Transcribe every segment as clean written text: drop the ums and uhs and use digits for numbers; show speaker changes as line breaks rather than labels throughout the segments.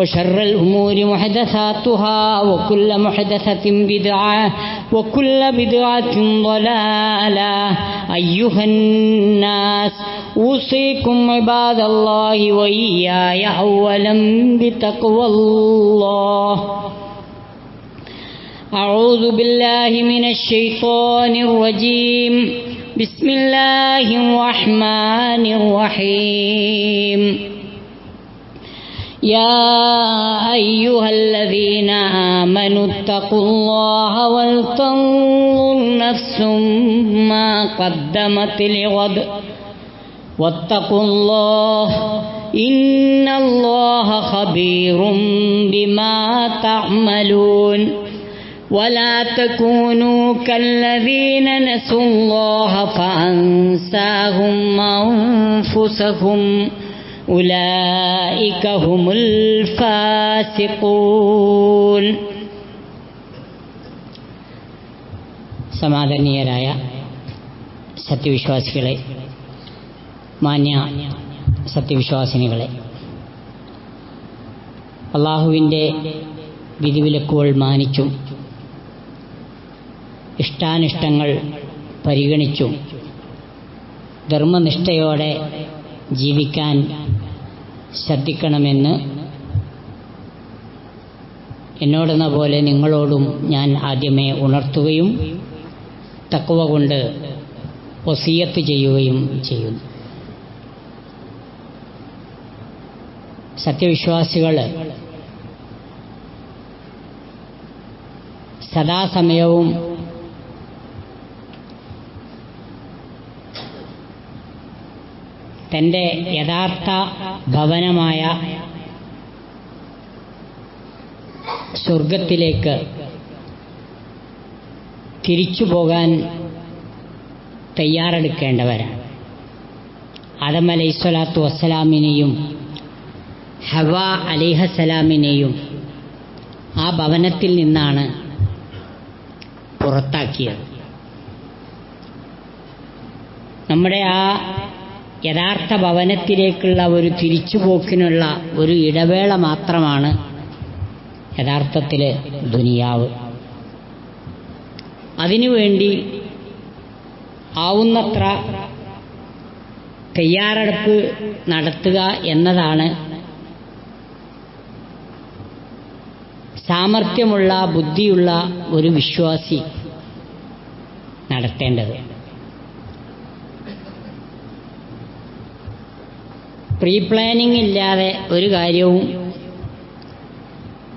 وشر الأمور محدثاتها وكل محدثة بدعة وكل بدعة ضلالة. أيها الناس أوصيكم عباد الله وإياي أولا بتقوى الله. أعوذ بالله من الشيطان الرجيم. بسم الله الرحمن الرحيم. يا أيها الذين آمنوا اتقوا الله ولتنظر نفس ما قدمت لغد واتقوا الله إن الله خبير بما تعملون. ولا تكونوا كالذين نسوا الله فأنساهم أنفسهم أولئك هم الفاسقون. സമാദരണീയരായ സത്യവിശ്വാസികളെ, മാന്യ സത്യവിശ്വാസിനികളെ, അള്ളാഹുവിൻ്റെ വിധിവിലക്കുകൾ മാനിച്ചും ഇഷ്ടാനിഷ്ടങ്ങൾ പരിഗണിച്ചും ധർമ്മനിഷ്ഠയോടെ ജീവിക്കാൻ ശ്രദ്ധിക്കണമെന്ന് എന്നോടെന്ന പോലെ നിങ്ങളോടും ഞാൻ ആദ്യമേ ഉണർത്തുകയും തഖ്വ കൊണ്ട് വസിയത്ത് ചെയ്യുകയും ചെയ്യുന്നു. സത്യവിശ്വാസികൾ സദാസമയവും തൻ്റെ യഥാർത്ഥ ഭവനമായ സ്വർഗത്തിലേക്ക് തിരിച്ചു പോകാൻ തയ്യാറെടുക്കേണ്ടവരാണ്. ആദം അലൈഹിസ്സലാത്തു വസ്സലാമിനെയും ഹവ്വ അലൈഹിസ്സലാമിനെയും ആ ഭവനത്തിൽ നിന്നാണ് പുറത്താക്കിയത്. നമ്മുടെ ആ യഥാർത്ഥ ഭവനത്തിലേക്കുള്ള ഒരു തിരിച്ചുപോക്കിനുള്ള ഒരു ഇടവേള മാത്രമാണ് യഥാർത്ഥത്തിൽ ദുനിയാവ്. അതിനുവേണ്ടി ആവുന്നത്ര തയ്യാറെടുപ്പ് നടത്തുക എന്നതാണ് സാമർഥ്യമുള്ള ബുദ്ധിയുള്ള ഒരു വിശ്വാസി നടത്തേണ്ടത്. പ്രീ പ്ലാനിംഗ് ഇല്ലാതെ ഒരു കാര്യവും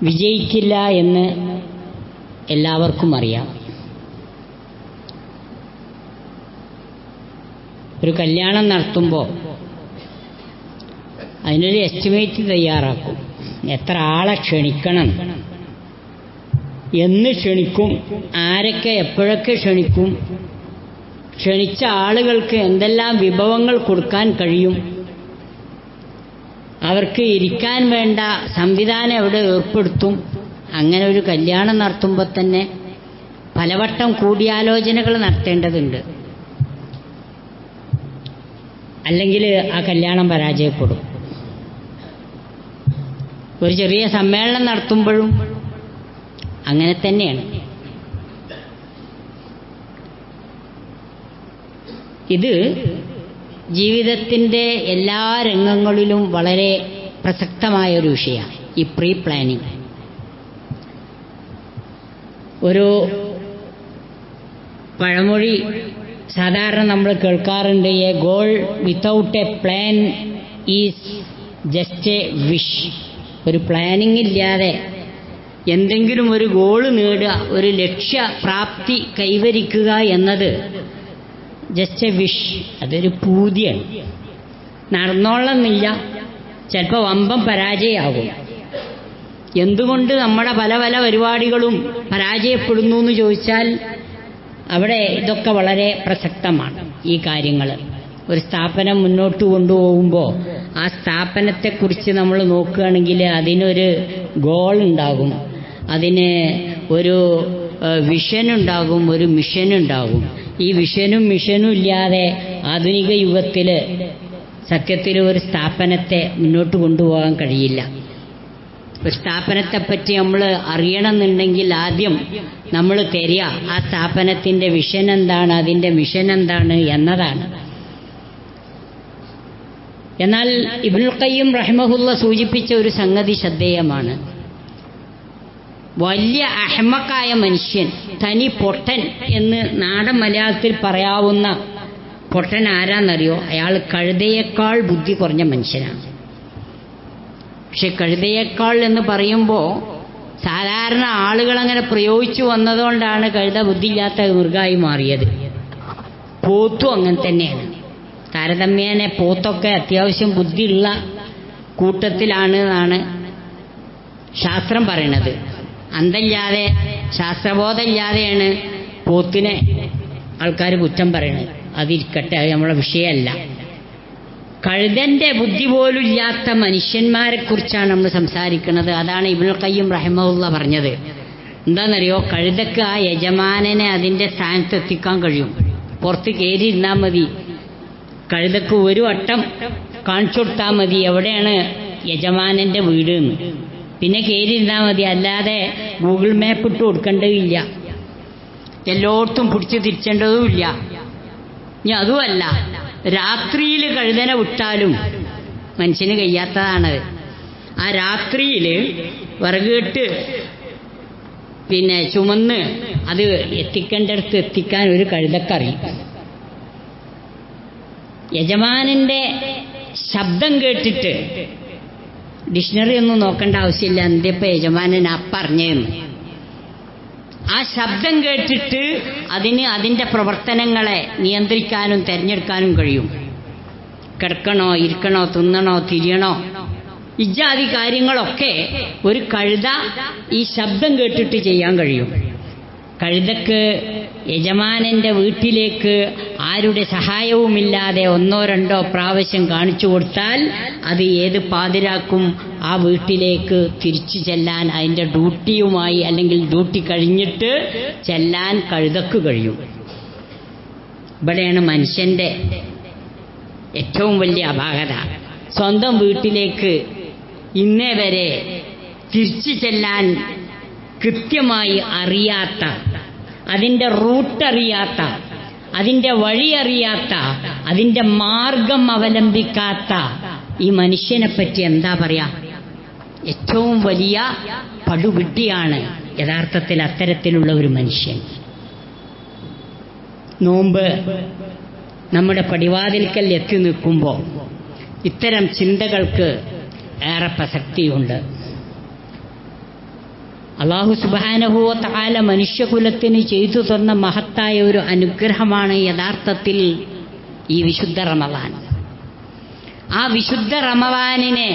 വിജയിക്കില്ല എന്ന് എല്ലാവർക്കും അറിയാം. ഒരു കല്യാണം നടത്തുമ്പോൾ അതിനൊരു എസ്റ്റിമേറ്റ് തയ്യാറാക്കും. എത്ര ആളെ ക്ഷണിക്കണം, എന്ന് ക്ഷണിക്കും, ആരൊക്കെ എപ്പോഴൊക്കെ ക്ഷണിക്കും, ക്ഷണിച്ച ആളുകൾക്ക് എന്തെല്ലാം വിഭവങ്ങൾ കൊടുക്കാൻ കഴിയും, അവർക്ക് ഇരിക്കാൻ വേണ്ട സംവിധാനം എവിടെ ഏർപ്പെടുത്തും. അങ്ങനെ ഒരു കല്യാണം നടത്തുമ്പോൾ തന്നെ പലവട്ടം കൂടിയാലോചനകൾ നടത്തേണ്ടതുണ്ട്. അല്ലെങ്കിൽ ആ കല്യാണം പരാജയപ്പെടും. ഒരു ചെറിയ സമ്മേളനം നടത്തുമ്പോഴും അങ്ങനെ തന്നെയാണ്. ഇത് ജീവിതത്തിൻ്റെ എല്ലാ രംഗങ്ങളിലും വളരെ പ്രസക്തമായൊരു വിഷയമാണ് ഈ പ്രീ പ്ലാനിങ്. ഒരു പഴമൊഴി സാധാരണ നമ്മൾ കേൾക്കാറുണ്ട്, A goal without A plan is just A wish. ഒരു പ്ലാനിങ് ഇല്ലാതെ എന്തെങ്കിലും ഒരു ഗോള് നേടുക, ഒരു ലക്ഷ്യപ്രാപ്തി കൈവരിക്കുക എന്നത് ജസ്റ്റ് എ വിഷ്, അതൊരു പൂതിയാണ്. നടന്നോളന്നില്ല, ചിലപ്പോൾ വമ്പം പരാജയമാകും. എന്തുകൊണ്ട് നമ്മുടെ പല പല പരിപാടികളും പരാജയപ്പെടുന്നു എന്ന് ചോദിച്ചാൽ അവിടെ ഇതൊക്കെ വളരെ പ്രസക്തമാണ്. ഈ കാര്യങ്ങൾ ഒരു സ്ഥാപനം മുന്നോട്ട് കൊണ്ടുപോകുമ്പോൾ ആ സ്ഥാപനത്തെക്കുറിച്ച് നമ്മൾ നോക്കുകയാണെങ്കിൽ അതിനൊരു ഗോൾ ഉണ്ടാകും, അതിന് ഒരു വിഷനുണ്ടാകും, ഒരു മിഷനുണ്ടാകും. ഈ വിഷനും മിഷനും ഇല്ലാതെ ആധുനിക യുഗത്തിൽ സത്യത്തിൽ ഒരു സ്ഥാപനത്തെ മുന്നോട്ട് കൊണ്ടുപോകാൻ കഴിയില്ല. ഒരു സ്ഥാപനത്തെപ്പറ്റി നമ്മൾ അറിയണമെന്നുണ്ടെങ്കിൽ ആദ്യം നമ്മൾ തിരയുക ആ സ്ഥാപനത്തിൻ്റെ വിഷൻ എന്താണ്, അതിൻ്റെ മിഷൻ എന്താണ് എന്നതാണ്. എന്നാൽ ഇബ്നുൽ ഖയ്യിം റഹിമഹുല്ല സൂചിപ്പിച്ച ഒരു സംഗതി ശ്രദ്ധേയമാണ്. വലിയ അഹ്മക്കായ മനുഷ്യൻ, തനി പൊട്ടൻ എന്ന് നാടൻ മലയാളത്തിൽ പറയാവുന്ന പൊട്ടൻ ആരാന്നറിയോ? അയാൾ കഴുതയേക്കാൾ ബുദ്ധി കുറഞ്ഞ മനുഷ്യനാണ്. പക്ഷെ കഴുതയേക്കാൾ എന്ന് പറയുമ്പോൾ സാധാരണ ആളുകൾ അങ്ങനെ പ്രയോഗിച്ചു വന്നതുകൊണ്ടാണ് കഴുത ബുദ്ധിയില്ലാത്ത മൃഗമായി മാറിയത്. പോത്തും അങ്ങനെ തന്നെയാണ്. താരതമ്യേന പോത്തൊക്കെ അത്യാവശ്യം ബുദ്ധിയുള്ള കൂട്ടത്തിലാണ് എന്നാണ് ശാസ്ത്രം പറയണത്. അന്തമില്ലാതെ ശാസ്ത്രബോധമില്ലാതെയാണ് പോത്തിനെ ആൾക്കാർ കുറ്റം പറയണത്. അതിരിക്കട്ടെ, അത് നമ്മളെ വിഷയമല്ല. കഴുതന്റെ ബുദ്ധി പോലും ഇല്ലാത്ത മനുഷ്യന്മാരെ കുറിച്ചാണ് നമ്മൾ സംസാരിക്കുന്നത്. അതാണ് ഇബ്നുൽ ഖയ്യിം റഹിമഹുല്ല പറഞ്ഞത്. എന്താണെന്നറിയോ? കഴുതക്ക് ആ യജമാനനെ അതിൻ്റെ സ്ഥാനത്ത് എത്തിക്കാൻ കഴിയും. പുറത്ത് കയറിയിരുന്നാൽ മതി. കഴുതക്ക് ഒരു വട്ടം കാണിച്ചു കൊടുത്താൽ മതി എവിടെയാണ് യജമാനൻ്റെ വീട് എന്ന്. പിന്നെ കയറിയിരുന്നാൽ മതി. അല്ലാതെ ഗൂഗിൾ മാപ്പ് ഇട്ട് കൊടുക്കേണ്ടതില്ല, എല്ലായിടത്തും പിടിച്ച് തിരിച്ചേണ്ടതുമില്ല. ഇനി അതുമല്ല, രാത്രിയിൽ കഴുതനെ വിട്ടാലും മനുഷ്യന് കഴിയാത്തതാണത്. ആ രാത്രിയിൽ വിറകിട്ട് പിന്നെ ചുമന്ന് അത് എത്തിക്കേണ്ടടുത്ത് എത്തിക്കാൻ ഒരു കഴുതക്കറിയും. യജമാനന്റെ ശബ്ദം കേട്ടിട്ട് ഡിക്ഷണറി ഒന്നും നോക്കേണ്ട ആവശ്യമില്ല, എന്തിപ്പോ യജമാനൻ പറഞ്ഞതെന്ന്. ആ ശബ്ദം കേട്ടിട്ട് അതിൻ്റെ പ്രവർത്തനങ്ങളെ നിയന്ത്രിക്കാനും തിരഞ്ഞെടുക്കാനും കഴിയും. കിടക്കണോ, ഇരിക്കണോ, തിന്നണോ, തിരിയണോ, ഇജ്ജാതി കാര്യങ്ങളൊക്കെ ഒരു കഴുത ഈ ശബ്ദം കേട്ടിട്ട് ചെയ്യാൻ കഴിയും. കഴുതക്ക് യജമാനന്റെ വീട്ടിലേക്ക് ആരുടെ സഹായവുമില്ലാതെ ഒന്നോ രണ്ടോ പ്രാവശ്യം കാണിച്ചു കൊടുത്താൽ അത് ഏത് പാതിരാക്കും ആ വീട്ടിലേക്ക് തിരിച്ചു ചെല്ലാൻ, അതിൻ്റെ ഡ്യൂട്ടിയുമായി അല്ലെങ്കിൽ ഡ്യൂട്ടി കഴിഞ്ഞിട്ട് ചെല്ലാൻ കഴുതക്ക് കഴിയും. ഇവിടെയാണ് മനുഷ്യന്റെ ഏറ്റവും വലിയ അപാകത. സ്വന്തം വീട്ടിലേക്ക് ഇന്നേ വരെ തിരിച്ചു ചെല്ലാൻ കൃത്യമായി അറിയാത്ത, അതിൻ്റെ റൂട്ടറിയാത്ത, അതിൻ്റെ വഴി അറിയാത്ത, അതിൻ്റെ മാർഗം അവലംബിക്കാത്ത ഈ മനുഷ്യനെ പറ്റി എന്താ പറയാ? ഏറ്റവും വലിയ പടുവിഡ്ഢിയാണ് യഥാർത്ഥത്തിൽ അത്തരത്തിലുള്ള ഒരു മനുഷ്യൻ. നോമ്പ് നമ്മുടെ പടിവാതിൽക്കൽ എത്തി നിൽക്കുമ്പോൾ ഇത്തരം ചിന്തകൾക്ക് ഏറെ പ്രസക്തിയുണ്ട്. അല്ലാഹു സുബ്ഹാനഹു വ തആല മനുഷ്യകുലത്തിന് ചെയ്തു തന്ന മഹത്തായ ഒരു അനുഗ്രഹമാണ് യഥാർത്ഥത്തിൽ ഈ വിശുദ്ധ റമളാൻ. ആ വിശുദ്ധ റമളാനിനെ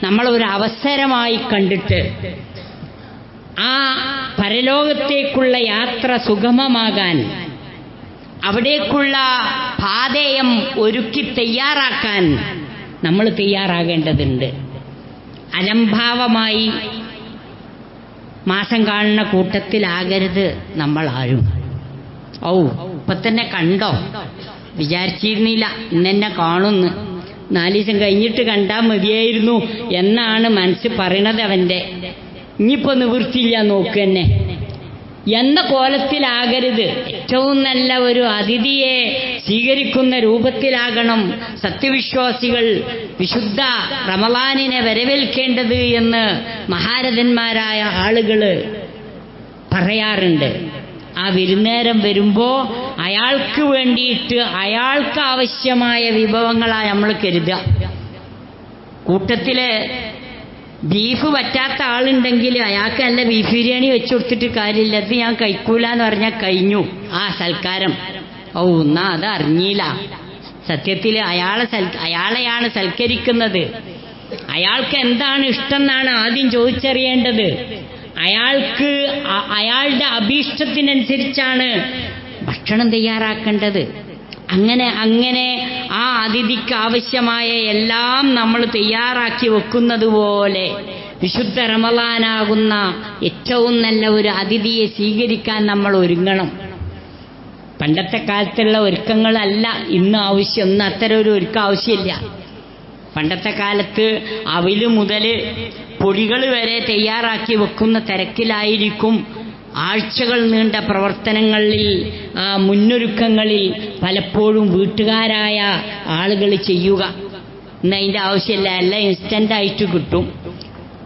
നമ്മൾ ഒരു അവസരമായി കണ്ടിട്ട് ആ പരലോകത്തേക്കുള്ള യാത്ര സുഗമമാകാൻ, അവിടേക്കുള്ള പാതയം ഒരുക്കി തയ്യാറാക്കാൻ നമ്മൾ തയ്യാറാകേണ്ടതുണ്ട്. അലംഭാവമായി മാസം കാണുന്ന കൂട്ടത്തിലാകരുത് നമ്മൾ ആരും. ഇപ്പൊ തന്നെ കണ്ടോ, വിചാരിച്ചിരുന്നില്ല ഇന്നെന്നെ കാണുന്നു, 4 ദിവസം കഴിഞ്ഞിട്ട് കണ്ടാൽ മതിയായിരുന്നു എന്നാണ് മനസ്സ് പറയണത് അവൻ്റെ. ഇനിയിപ്പോൾ നിവൃത്തിയില്ല, നോക്ക് തന്നെ എന്ന കോലത്തിലാകരുത്. ഏറ്റവും നല്ല ഒരു അതിഥിയെ സ്വീകരിക്കുന്ന രൂപത്തിലാകണം സത്യവിശ്വാസികൾ വിശുദ്ധ റമളാനിനെ വരവേൽക്കേണ്ടത് എന്ന് മഹാരഥന്മാരായ ആളുകൾ പറയാറുണ്ട്. ആ വിരുന്നേരം വരുമ്പോൾ അയാൾക്ക് വേണ്ടിയിട്ട് അയാൾക്ക് ആവശ്യമായ വിഭവങ്ങളാണ് നമ്മൾ കരുതുക. കൂട്ടത്തില് ബീഫ് പറ്റാത്ത ആളുണ്ടെങ്കിൽ അയാൾക്ക് നല്ല ബീഫ് ബിരിയാണി വെച്ചു കൊടുത്തിട്ട് കാര്യമില്ല. അത് ഞാൻ കഴിക്കൂല എന്ന് പറഞ്ഞാൽ കഴിഞ്ഞു ആ സൽക്കാരം. എന്നാ അത് അറിഞ്ഞില്ല. സത്യത്തിൽ അയാളെയാണ് സൽക്കരിക്കുന്നത്. അയാൾക്ക് എന്താണ് ഇഷ്ടം എന്നാണ് ആദ്യം ചോദിച്ചറിയേണ്ടത്. അയാൾക്ക് അയാളുടെ അഭീഷ്ടത്തിനനുസരിച്ചാണ് ഭക്ഷണം തയ്യാറാക്കേണ്ടത്. അങ്ങനെ ആ അതിഥിക്ക് ആവശ്യമായ എല്ലാം നമ്മൾ തയ്യാറാക്കി വെക്കുന്നത് പോലെ വിശുദ്ധ റമളാനാകുന്ന ഏറ്റവും നല്ല ഒരു അതിഥിയെ സ്വീകരിക്കാൻ നമ്മൾ ഒരുങ്ങണം. പണ്ടത്തെ കാലത്തുള്ള ഒരുക്കങ്ങളല്ല ഇന്ന് ആവശ്യം. ഇന്ന് അത്തരം ഒരു ഒരുക്കം ആവശ്യമില്ല. പണ്ടത്തെ കാലത്ത് അവില് മുതൽ പൊടികൾ വരെ തയ്യാറാക്കി വെക്കുന്ന തിരക്കിലായിരിക്കും. ആഴ്ചകൾ നീണ്ട പ്രവർത്തനങ്ങളിൽ, മുന്നൊരുക്കങ്ങളിൽ പലപ്പോഴും വീട്ടുകാരായ ആളുകൾ ചെയ്യുക. ഇന്ന് അതിൻ്റെ ആവശ്യമില്ല, എല്ലാം ഇൻസ്റ്റൻ്റായിട്ട് കിട്ടും.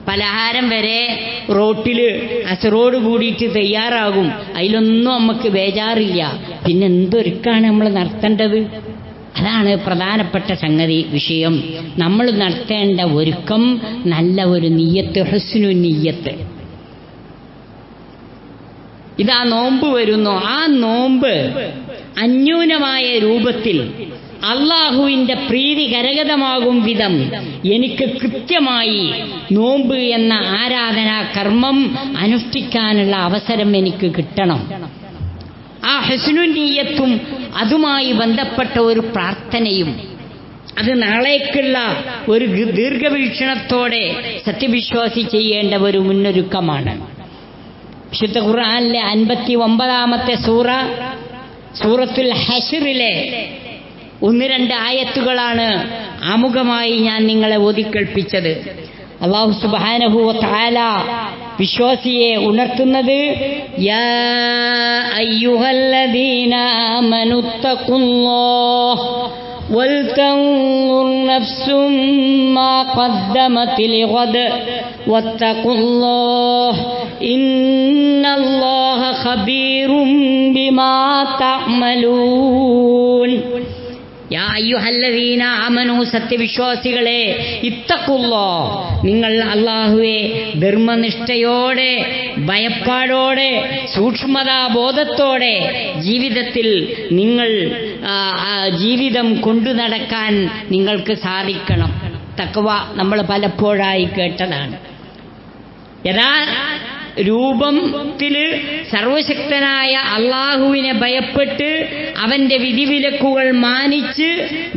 പലഹാരം വരെ റോട്ടിൽ അസറോട് കൂടിയിട്ട് തയ്യാറാകും. അതിലൊന്നും നമുക്ക് ബേജാറില്ല. പിന്നെ എന്തൊരുക്കാണ് നമ്മൾ നടത്തേണ്ടത്? അതാണ് പ്രധാനപ്പെട്ട സംഗതി, വിഷയം. നമ്മൾ നടത്തേണ്ട ഒരുക്കം നല്ല ഒരു നിയ്യത്ത്, ഹുസ്നു നിയ്യത്ത്. ഇതാ നോമ്പ് വരുന്നു. ആ നോമ്പ് അന്യൂനമായ രൂപത്തിൽ അള്ളാഹുവിൻ്റെ പ്രീതി കരഗതമാകും വിധം എനിക്ക് കൃത്യമായി നോമ്പ് എന്ന ആരാധനാ കർമ്മം അനുഷ്ഠിക്കാനുള്ള അവസരം എനിക്ക് കിട്ടണം. ആ ഹുസ്നു നിയ്യത്തും അതുമായി ബന്ധപ്പെട്ട ഒരു പ്രാർത്ഥനയും, അത് നാളേക്കുള്ള ഒരു ദീർഘവീക്ഷണത്തോടെ സത്യവിശ്വാസി ചെയ്യേണ്ട ഒരു മുന്നൊരുക്കമാണ്. വിശുദ്ധ ഖുർആനിലെ 59-ാമത്തെ സൂറത്തുൽ ഹശ്റിലെ 1-2 ആയത്തുകളാണ് ആമുഖമായി ഞാൻ നിങ്ങളെ ഓതിക്കേൾപ്പിച്ചത്. അല്ലാഹു സുബ്ഹാനഹു വ തആല വിശ്വാസിയെ ഉണർത്തുന്നത്, യാ അയ്യുഹല്ലദീന ആമനുത്തഖുല്ലാഹ് വൽതൻദുർ നഫ്സും മാ ഖദ്ദമത് ലിഗദ് വത്തഖുല്ലാഹ് ഇന്നല്ലാഹ ഖബീറും ബിമാ തഅമലൂൻ. യാ അയ്യുഹല്ലദീന ആമനൂ, സത്യവിശ്വാസികളെ, ഇത്തഖുല്ലാഹ്, നിങ്ങൾ അല്ലാഹുവെ ധർമ്മനിഷ്ഠയോടെ, ഭയപ്പാടോടെ, സൂക്ഷ്മതാബോധത്തോടെ ജീവിതത്തിൽ നിങ്ങൾ ജീവിതം കൊണ്ടു നടക്കാൻ നിങ്ങൾക്ക് സാധിക്കണം. തഖ്വ നമ്മൾ പലപ്പോഴായി കേട്ടതാണ്. രൂപത്തിൽ സർവശക്തനായ അള്ളാഹുവിനെ ഭയപ്പെട്ട് അവന്റെ വിധിവിലക്കുകൾ മാനിച്ച്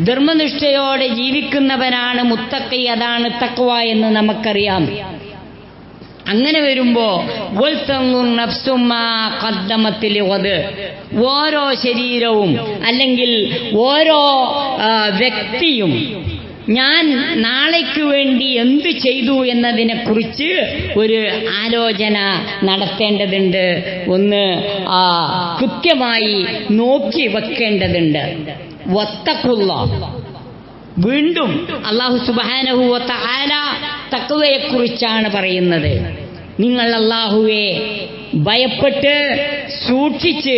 ധർമ്മനിഷ്ഠയോടെ ജീവിക്കുന്നവനാണ് മുത്തഖി, അതാണ് തഖ്വ എന്ന് നമുക്കറിയാം. അങ്ങനെ വരുമ്പോ ഓരോ ശരീരവും അല്ലെങ്കിൽ ഓരോ വ്യക്തിയും ഞാൻ നാളേക്ക് വേണ്ടി എന്ത് ചെയ്തു എന്നതിനെക്കുറിച്ച് ഒരു ആലോചന നടത്തേണ്ടതുണ്ട്. ഒന്ന് കൃത്യമായി നോക്കി വെക്കേണ്ടതുണ്ട്. വത്തഖുല്ലാഹ്, വീണ്ടും അല്ലാഹു സുബ്ഹാനഹു വ തആല തഖ്വയെക്കുറിച്ചാണ് പറയുന്നത്. നിങ്ങൾ അല്ലാഹുവെ ഭയപ്പെട്ട് സൂക്ഷിച്ച്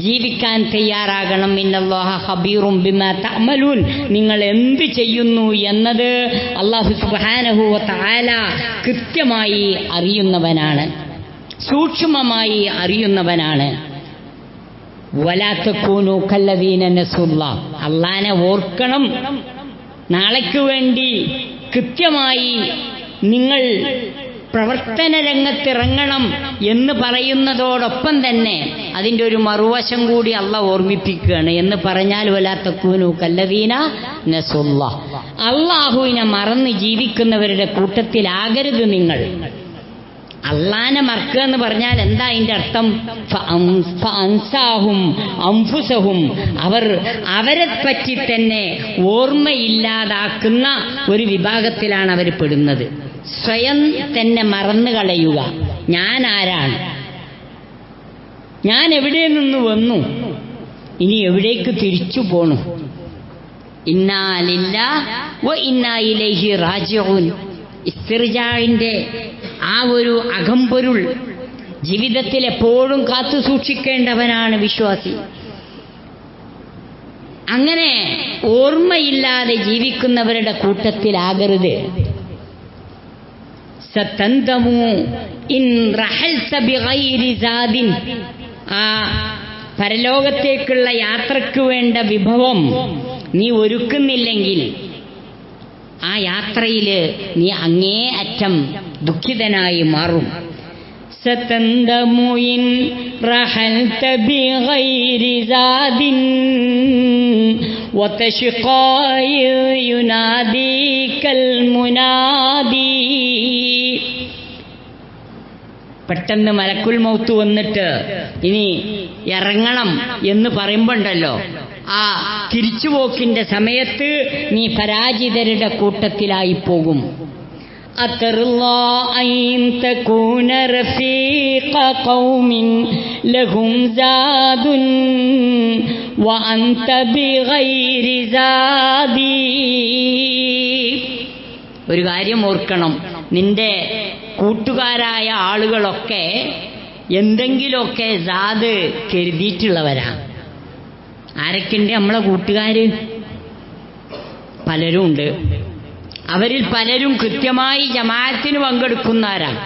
ജീവിക്കാൻ തയ്യാറാകണം. ഇന്നല്ലാഹ ഖബീറും ബിമാ തഅമലൂൻ, നിങ്ങൾ എന്ത് ചെയ്യുന്നു എന്നത് അല്ലാഹു സുബ്ഹാനഹു വ തആല കൃത്യമായി അറിയുന്നവനാണ്, സൂക്ഷ്മമായി അറിയുന്നവനാണ്. വലാ തകൂനൂ കല്ലദീന നസുല്ലാഹ്, അല്ലാഹനെ ഓർക്കണം. നാളേക്ക് വേണ്ടി കൃത്യമായി നിങ്ങൾ പ്രവർത്തന രംഗത്തിറങ്ങണം എന്ന് പറയുന്നതോടൊപ്പം തന്നെ അതിൻ്റെ ഒരു മറുവശം കൂടി അള്ളാഹ് ഓർമ്മിപ്പിക്കുകയാണ്. എന്ന് പറഞ്ഞാൽ വലാ തകൂനൂ കല്ലദീന നസുല്ലാഹ്, അള്ളാഹുവിനെ മറന്ന് ജീവിക്കുന്നവരുടെ കൂട്ടത്തിലാകരുത് നിങ്ങൾ. അള്ളാനെ മറക്കുക എന്ന് പറഞ്ഞാൽ എന്താ അതിൻ്റെ അർത്ഥം? ഫഅൻസാഹും അൻഫുസഹും, അവരെ പറ്റി തന്നെ ഓർമ്മയില്ലാതാക്കുന്ന ഒരു വിഭാഗത്തിലാണ് അവർ പെടുന്നത്. സ്വയം തന്നെ മറന്നു കളയുക. ഞാൻ ആരാണ്, ഞാൻ എവിടെ നിന്ന് വന്നു, ഇനി എവിടേക്ക് തിരിച്ചു പോണു. ഇന്നാ ലില്ലാഹി വ ഇന്നാ ഇലൈഹി റാജിഊൻ. ഇസ്തിർജാഇന്റെ ആ ഒരു അകമ്പൊരുൾ ജീവിതത്തിൽ എപ്പോഴും കാത്തു സൂക്ഷിക്കേണ്ടവനാണ് വിശ്വാസി. അങ്ങനെ ഓർമ്മയില്ലാതെ ജീവിക്കുന്നവരുടെ കൂട്ടത്തിലാകരുത്. സതന്തമു ഇൻ റഹൽത ബിഗൈരി സാദിൻ, ആ പരലോകത്തേക്കുള്ള യാത്രയ്ക്ക് വേണ്ട വിഭവം നീ ഒരുക്കുന്നില്ലെങ്കിൽ ആ യാത്രയിൽ നീ അങ്ങേ അറ്റം ദുഃഖിതനായി മാറും. സതന്തമു ഇൻ റഹൽത ബിഗൈരി സാദിൻ വതശ്ഖാ യുനാദികൽ മുനാദി. പെട്ടെന്ന് മലക്കുൽ മൗത്ത് വന്നിട്ട് ഇനി ഇറങ്ങണം എന്ന് പറയുമ്പോണ്ടല്ലോ, ആ തിരിച്ചുപോക്കിന്റെ സമയത്ത് നീ പരാജിതരുടെ കൂട്ടത്തിലായി പോകും. അത്തറുല്ലാ അൻ തകൂന റഫീഖ ഖൗമിൻ ലഹും സാദുൻ വഅൻത ബിഗൈരി സാദി. ഒരു കാര്യം ഓർക്കണം, നിന്റെ കൂട്ടുകാരായ ആളുകളൊക്കെ എന്തെങ്കിലുമൊക്കെ സാദ് കരുതിയിട്ടുള്ളവരാ. ആരൊക്കെയുണ്ട്? നമ്മളെ കൂട്ടുകാര് പലരും ഉണ്ട്. അവരിൽ പലരും കൃത്യമായി ജമാഅത്തിന് പങ്കെടുക്കുന്നവരാണ്.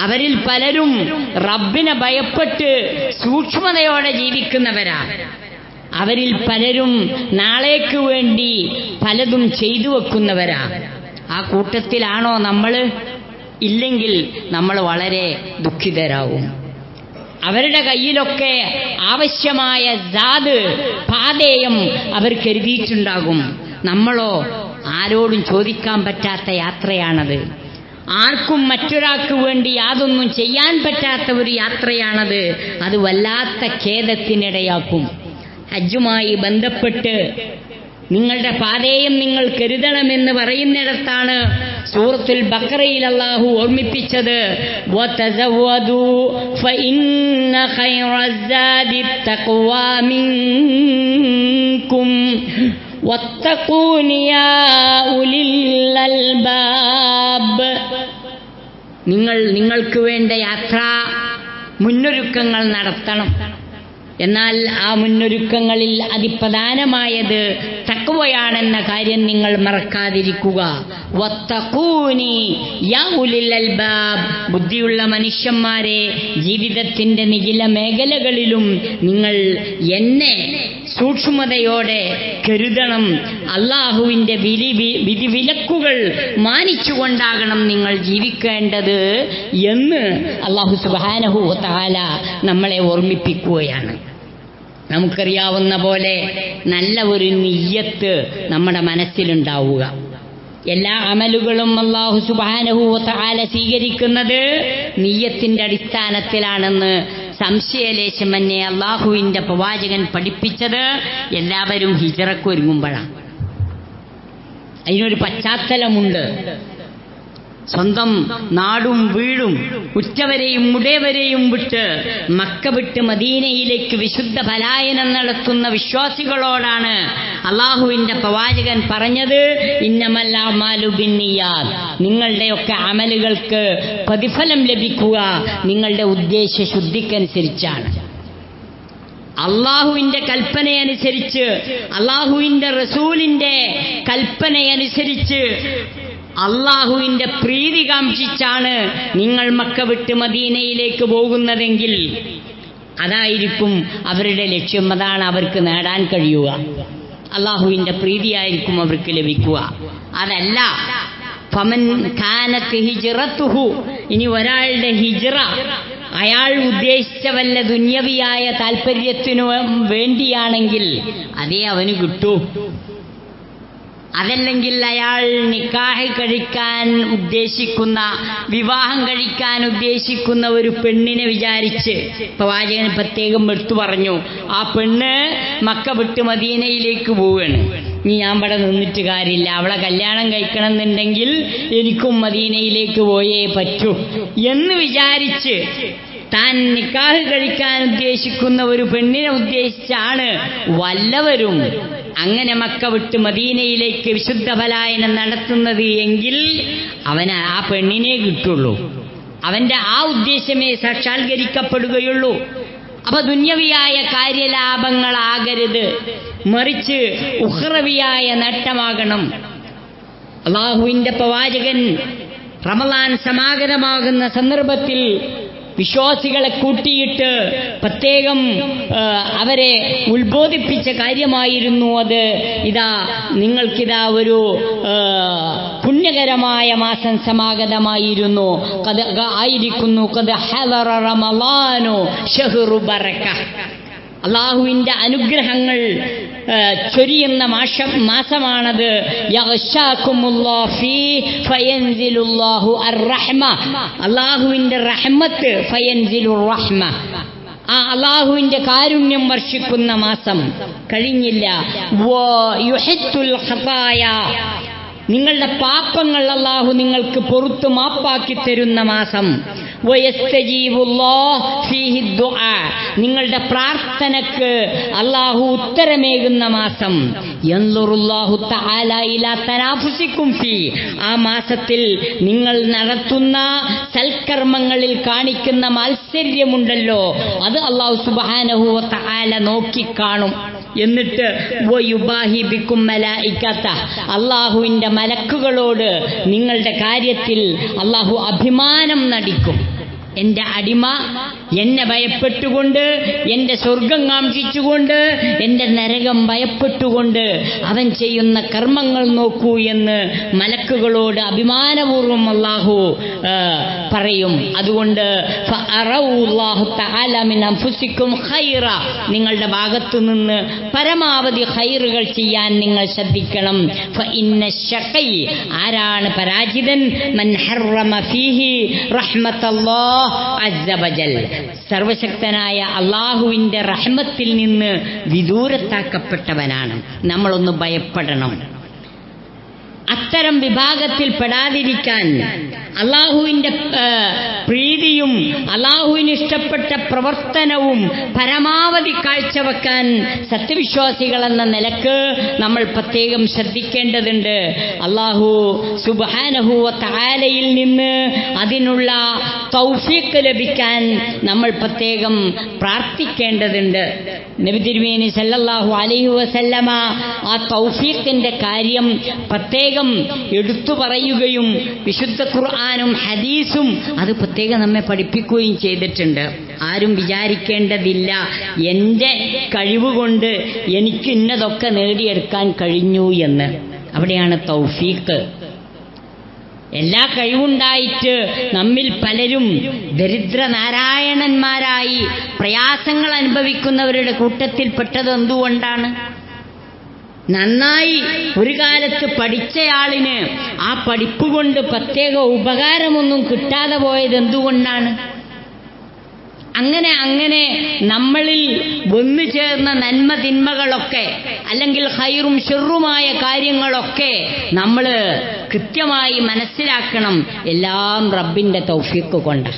അവരിൽ പലരും റബ്ബിനെ ഭയപ്പെട്ട് സൂക്ഷ്മതയോടെ ജീവിക്കുന്നവരാ. അവരിൽ പലരും നാളേക്ക് വേണ്ടി പലതും ചെയ്തു വെക്കുന്നവരാ. ആ കൂട്ടത്തിലാണോ നമ്മൾ? ഇല്ലെങ്കിൽ നമ്മൾ വളരെ ദുഃഖിതരാകും. അവരുടെ കയ്യിലൊക്കെ ആവശ്യമായ സാദ് പാതേയം അവർ കരുതിയിട്ടുണ്ടാകും. നമ്മളോ ആരോടും ചോദിക്കാൻ പറ്റാത്ത യാത്രയാണത്. ആർക്കും മറ്റൊരാൾക്ക് വേണ്ടി യാതൊന്നും ചെയ്യാൻ പറ്റാത്ത ഒരു യാത്രയാണത്. അത് വല്ലാത്ത ഖേദത്തിനിടയാക്കും. ഹജ്ജുമായി ബന്ധപ്പെട്ട് നിങ്ങളുടെ പാതേയം നിങ്ങൾ കരുതണമെന്ന് പറയുന്നിടത്താണ് സൂറത്തുൽ ബഖറയിൽ അല്ലാഹു ഓർമ്മിപ്പിച്ചത്, വതസവ്വദൂ ഫഇന്ന ഖൈറസ്സാദി തഖ്വാ മിൻകും വത്തഖൂനി യാ ഉലിൽ അൽബാബ്. നിങ്ങൾക്ക് വേണ്ട യാത്രാ മുന്നൊരുക്കങ്ങൾ നടത്തണം. എന്നാൽ ആ മുന്നൊരുക്കങ്ങളിൽ അതിപ്രധാനമായത് തഖ്വയാണെന്ന കാര്യം നിങ്ങൾ മറക്കാതിരിക്കുക. വത്തഖൂനി യാ ഉലിൽ അൽബാബ്. ബുദ്ധിയുള്ള മനുഷ്യന്മാരെ, ജീവിതത്തിന്റെ നിഖില മേഖലകളിലും നിങ്ങൾ എന്നെ സൂക്ഷ്മതയോടെ കരുതണം. അള്ളാഹുവിന്റെ വിധിവിലക്കുകൾ മാനിച്ചുകൊണ്ടാകണം നിങ്ങൾ ജീവിക്കേണ്ടത് എന്ന് അള്ളാഹു സുബ്ഹാനഹു വ തആല നമ്മളെ ഓർമ്മിപ്പിക്കുകയാണ്. നമുക്കറിയാവുന്ന പോലെ നല്ല ഒരു നിയ്യത്ത് നമ്മുടെ മനസ്സിലുണ്ടാവുക. എല്ലാ അമലുകളും അല്ലാഹു സുബ്ഹാനഹു വ തആല സ്വീകരിക്കുന്നത് നിയ്യത്തിന്റെ അടിസ്ഥാനത്തിലാണെന്ന് സംശയലേശമന്യേ അള്ളാഹുവിന്റെ പ്രവാചകൻ പഠിപ്പിച്ചത് എല്ലാവരും ഹിജ്റക്ക് ഒരുങ്ങുമ്പോഴാണ്. അതിനൊരു പശ്ചാത്തലമുണ്ട്. സ്വന്തം നാടും വീടും ഉറ്റവരെയും ഉടയവരെയും വിട്ട് മക്ക വിട്ട് മദീനയിലേക്ക് വിശുദ്ധ പലായനം നടത്തുന്ന വിശ്വാസികളോടാണ് അള്ളാഹുവിന്റെ പ്രവാചകൻ പറഞ്ഞത്, ഇന്നമൽ അഅ്മാലു ബിന്നിയാത്ത്. നിങ്ങളുടെയൊക്കെ അമലുകൾക്ക് പ്രതിഫലം ലഭിക്കുക നിങ്ങളുടെ ഉദ്ദേശ ശുദ്ധിക്കനുസരിച്ചാണ്. അള്ളാഹുവിന്റെ കൽപ്പനയനുസരിച്ച്, അള്ളാഹുവിന്റെ റസൂലിന്റെ കൽപ്പനയനുസരിച്ച്, അള്ളാഹുവിന്റെ പ്രീതി കാംക്ഷിച്ചാണ് നിങ്ങൾ മക്ക വിട്ട് മദീനയിലേക്ക് പോകുന്നതെങ്കിൽ അതായിരിക്കും അവരുടെ ലക്ഷ്യം. അതാണ് അവർക്ക് നേടാൻ കഴിയുക. അള്ളാഹുവിന്റെ പ്രീതിയായിരിക്കും അവർക്ക് ലഭിക്കുക. അതല്ല ഫമൻ കാനത്ത് ഹിജ്റത്തുഹു. ഇനി ഒരാളുടെ ഹിജ്റ അയാൾ ഉദ്ദേശിച്ച വല്ല ദുന്യവിയായ താല്പര്യത്തിനു വേണ്ടിയാണെങ്കിൽ അതേ അവന് കിട്ടൂ. അതല്ലെങ്കിൽ അയാൾ നിക്കാഹ് കഴിക്കാൻ ഉദ്ദേശിക്കുന്ന, വിവാഹം കഴിക്കാൻ ഉദ്ദേശിക്കുന്ന ഒരു പെണ്ണിനെ വിചാരിച്ച് പ്രവാചകൻ പ്രത്യേകം എടുത്തു പറഞ്ഞു, ആ പെണ്ണ് മക്ക വിട്ട് മദീനയിലേക്ക് പോവുകയാണ്. ഇനി ഞാൻ ഇവിടെ നിന്നിട്ട് കാര്യമില്ല, അവളെ കല്യാണം കഴിക്കണം എന്നുണ്ടെങ്കിൽ എനിക്കും മദീനയിലേക്ക് പോയേ പറ്റൂ എന്ന് വിചാരിച്ച് താൻ നിക്കാഹ് കഴിക്കാൻ ഉദ്ദേശിക്കുന്ന ഒരു പെണ്ണിനെ ഉദ്ദേശിച്ചാണ് വല്ലവരും അങ്ങനെ മക്ക വിട്ട് മദീനയിലേക്ക് വിശുദ്ധ പലായനം നടത്തുന്നത് എങ്കിൽ അവന് ആ പെണ്ണിനെ കിട്ടുള്ളൂ. അവന്റെ ആ ഉദ്ദേശമേ സാക്ഷാത്കരിക്കപ്പെടുകയുള്ളൂ. അപ്പൊ ദുന്യവിയായ കാര്യലാഭങ്ങളാകരുത്, മറിച്ച് ഉഖ്റവിയായ നേട്ടമാകണം. അള്ളാഹുവിന്റെ പ്രവാചകൻ റമളാൻ സമാഗതമാകുന്ന സന്ദർഭത്തിൽ വിശ്വാസികളെ കൂട്ടിയിട്ട് പ്രത്യേകം അവരെ ഉത്ബോധിപ്പിച്ച കാര്യമായിരുന്നു അത്. ഇതാ നിങ്ങൾക്കിതാ ഒരു പുണ്യകരമായ മാസം സമാഗതമായിരുന്നു, ആയിരിക്കുന്നു. ഖദ് ഹദറ റമളാനു ശഹ്റു ബറക. അള്ളാഹുവിന്റെ അനുഗ്രഹങ്ങൾ ചൊരിയുന്ന മാസമാണത്. യഗ്ശാകുമുല്ലാഹു ഫീഹി ഫയൻസിലുല്ലാഹു അർറഹ്മ. അള്ളാഹുവിന്റെ റഹ്മത്ത്, ഫയൻസിലുർ റഹ്മ, ആ അള്ളാഹുവിന്റെ കാരുണ്യം വർഷിക്കുന്ന മാസം കഴിഞ്ഞില്ല. യുഹിത്തുൽ ഖതായ, നിങ്ങളുടെ പാപങ്ങൾ അള്ളാഹു നിങ്ങൾക്ക് പുറത്തു മാപ്പാക്കി തരുന്ന മാസം. നിങ്ങളുടെ പ്രാർത്ഥനക്ക് അള്ളാഹു ഉത്തരമേകുന്ന മാസം. ആ മാസത്തിൽ നിങ്ങൾ നടത്തുന്ന സൽക്കർമ്മങ്ങളിൽ കാണിക്കുന്ന മാത്സര്യമുണ്ടല്ലോ, അത് അള്ളാഹു സുബ്ഹാനഹു വ തആല നോക്കിക്കാണും. എന്നിട്ട് അള്ളാഹുവിന്റെ മലക്കുകളോട് നിങ്ങളുടെ കാര്യത്തിൽ അള്ളാഹു അഭിമാനം നടിക്കും. എന്റെ അടിമ എന്നെ ഭയപ്പെട്ടുകൊണ്ട്, എന്റെ സ്വർഗം കാംക്ഷിച്ചുകൊണ്ട്, എന്റെ നരകം ഭയപ്പെട്ടുകൊണ്ട് അവൻ ചെയ്യുന്ന കർമ്മങ്ങൾ നോക്കൂ എന്ന് മലക്കുകളോട് അഭിമാനപൂർവ്വം അള്ളാഹു പറയും. അതുകൊണ്ട് നിങ്ങളുടെ ഭാഗത്തു നിന്ന് പരമാവധി ഖൈറുകൾ ചെയ്യാൻ നിങ്ങൾ ശ്രദ്ധിക്കണം. ആരാണ് പരാജിതൻ? മൻ ഹറമ ഫീഹി റഹ്മത്തല്ലാഹ് അസ്സ വജൽ, സർവശക്തനായ അള്ളാഹുവിന്റെ റഹ്മത്തിൽ നിന്ന് വിദൂരത്താക്കപ്പെട്ടവനാണ്. നമ്മളൊന്ന് ഭയപ്പെടണം. അത്തരം വിഭാഗത്തിൽ പെടാതിരിക്കാൻ അള്ളാഹുവിന്റെ പ്രീതിയും അള്ളാഹുവിന് ഇഷ്ടപ്പെട്ട പ്രവർത്തനവും പരമാവധി കാഴ്ചവെക്കാൻ സത്യവിശ്വാസികൾ എന്ന നിലക്ക് നമ്മൾ പ്രത്യേകം ശ്രദ്ധിക്കേണ്ടതുണ്ട്. അള്ളാഹു സുബ്ഹാനഹു വ തആലയിൽ നിന്ന് അതിനുള്ള തൗഫീഖ് ലഭിക്കാൻ നമ്മൾ പ്രത്യേകം പ്രാർത്ഥിക്കേണ്ടതുണ്ട്. നബി തിരുമേനി സല്ലല്ലാഹു അലൈഹി വസല്ലമ ആ തൗഫീഖിന്റെ കാര്യം പ്രത്യേകം എടുത്തു പറയുകയും വിശുദ്ധ ഖുർആനും ഹദീസും അത് പ്രത്യേകം നമ്മെ പഠിപ്പിക്കുകയും ചെയ്തിട്ടുണ്ട്. ആരും വിചാരിക്കേണ്ടതില്ല എന്റെ കഴിവുകൊണ്ട് എനിക്ക് ഇന്നതൊക്കെ നേടിയെടുക്കാൻ കഴിഞ്ഞു എന്ന്. അവിടെയാണ് തൗഫീഖ്. എല്ലാ കഴിവുണ്ടായിട്ട് നമ്മിൽ പലരും ദരിദ്ര നാരായണന്മാരായി പ്രയാസങ്ങൾ അനുഭവിക്കുന്നവരുടെ കൂട്ടത്തിൽപ്പെട്ടത് എന്തുകൊണ്ടാണ്? നന്നായി ഒരു കാലത്ത് പഠിച്ചയാളിന് ആ പഠിപ്പ് കൊണ്ട് പ്രത്യേക ഉപകാരമൊന്നും കിട്ടാതെ പോയത് എന്തുകൊണ്ടാണ്? അങ്ങനെ നമ്മളിൽ വന്നു ചേർന്ന നന്മ തിന്മകളൊക്കെ അല്ലെങ്കിൽ ഖൈറും ഷർറുമായ കാര്യങ്ങളൊക്കെ നമ്മൾ കൃത്യമായി മനസ്സിലാക്കണം. എല്ലാം റബ്ബിന്റെ തൗഫീഖ് കൊണ്ട്.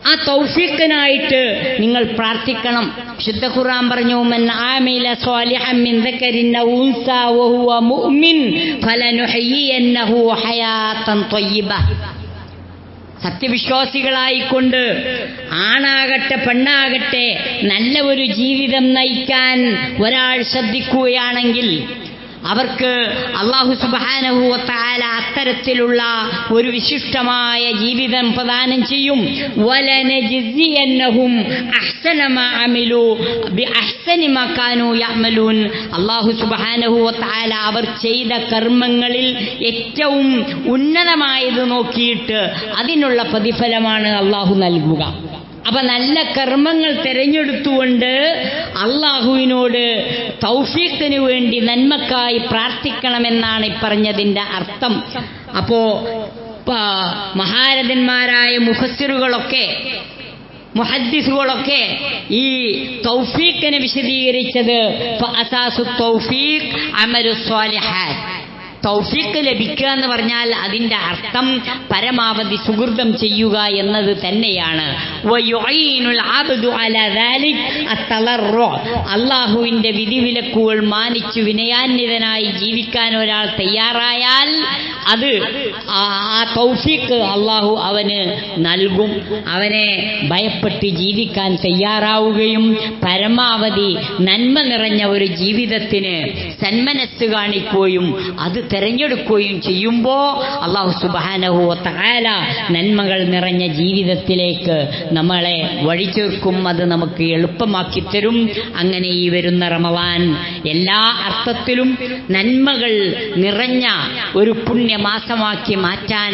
ആ തൗഫീഖിനായിട്ട് നിങ്ങൾ പ്രാർത്ഥിക്കണം. വിശുദ്ധ ഖുർആൻ പറഞ്ഞു, മൻ ആമില സ്വാലിഹൻ മിൻ ദക്കരിൻ ഔ ഉൻസാ വഹുവ മുഅ്മിൻ ഫലനുഹയ്യിയന്നഹു ഹയാതൻ ത്വയ്യിബ. സത്യവിശ്വാസികളായിക്കൊണ്ട് ആണാകട്ടെ പെണ്ണാകട്ടെ നല്ല ഒരു ജീവിതം നയിക്കാൻ ഒരാൾ ശ്രദ്ധിക്കുകയാണെങ്കിൽ അവർക്ക് അല്ലാഹു സുബ്ഹാനഹു വ തആല അത്തരത്തിലുള്ള ഒരു വിശിഷ്ടമായ ജീവിതം പ്രദാനം ചെയ്യും. വലനജിസിയന്നഹും അഹ്സന മാ അമിലു ബിഅഹ്സനി മാ കാനൂ യഅമലൂൻ. അല്ലാഹു സുബ്ഹാനഹു വ തആല അവർ ചെയ്ത കർമ്മങ്ങളിൽ ഏറ്റവും ഉന്നതമായത് നോക്കിയിട്ട് അതിനുള്ള പ്രതിഫലമാണ് അല്ലാഹു നൽകുക. അപ്പൊ നല്ല കർമ്മങ്ങൾ തിരഞ്ഞെടുത്തുകൊണ്ട് അള്ളാഹുവിനോട് തൗഫീഖിന് വേണ്ടി നന്മക്കായി പ്രാർത്ഥിക്കണമെന്നാണ് ഈ പറഞ്ഞതിന്റെ അർത്ഥം. അപ്പോ മഹാരഥന്മാരായ മുഫസ്സിറുകളൊക്കെ മുഹദ്ദിസുകളൊക്കെ ഈ തൗഫീഖിനെ വിശദീകരിച്ചത് ഫഅസാസു തൗഫീഖ് അമലു സ്വാലിഹാത്ത്. തൗഫീഖ് ലഭിക്കുക എന്ന് പറഞ്ഞാൽ അതിന്റെ അർത്ഥം പരമാവധി സുഹൃതം ചെയ്യുക എന്നത് തന്നെയാണ്. അള്ളാഹുവിന്റെ വിധിവിലക്കുകൾ മാനിച്ചു വിനയാന്വിതനായി ജീവിക്കാൻ ഒരാൾ തയ്യാറായാൽ അത് ആ തൗഫീഖ് അള്ളാഹു അവന് നൽകും. അവനെ ഭയപ്പെട്ട് ജീവിക്കാൻ തയ്യാറാവുകയും പരമാവധി നന്മ നിറഞ്ഞ ഒരു ജീവിതത്തിന് സന്മനസ് കാണിക്കുകയും അത് തെരഞ്ഞെടുക്കുകയും ചെയ്യുമ്പോൾ അല്ലാഹു സുബ്ഹാനഹു വ തആല നന്മകൾ നിറഞ്ഞ ജീവിതത്തിലേക്ക് നമ്മളെ വഴിചേർക്കും. അത് നമുക്ക് എളുപ്പമാക്കി തരും. അങ്ങനെ ഈ വരുന്ന റമളാൻ എല്ലാ അർത്ഥത്തിലും നന്മകൾ നിറഞ്ഞ ഒരു പുണ്യമാസമാക്കി മാറ്റാൻ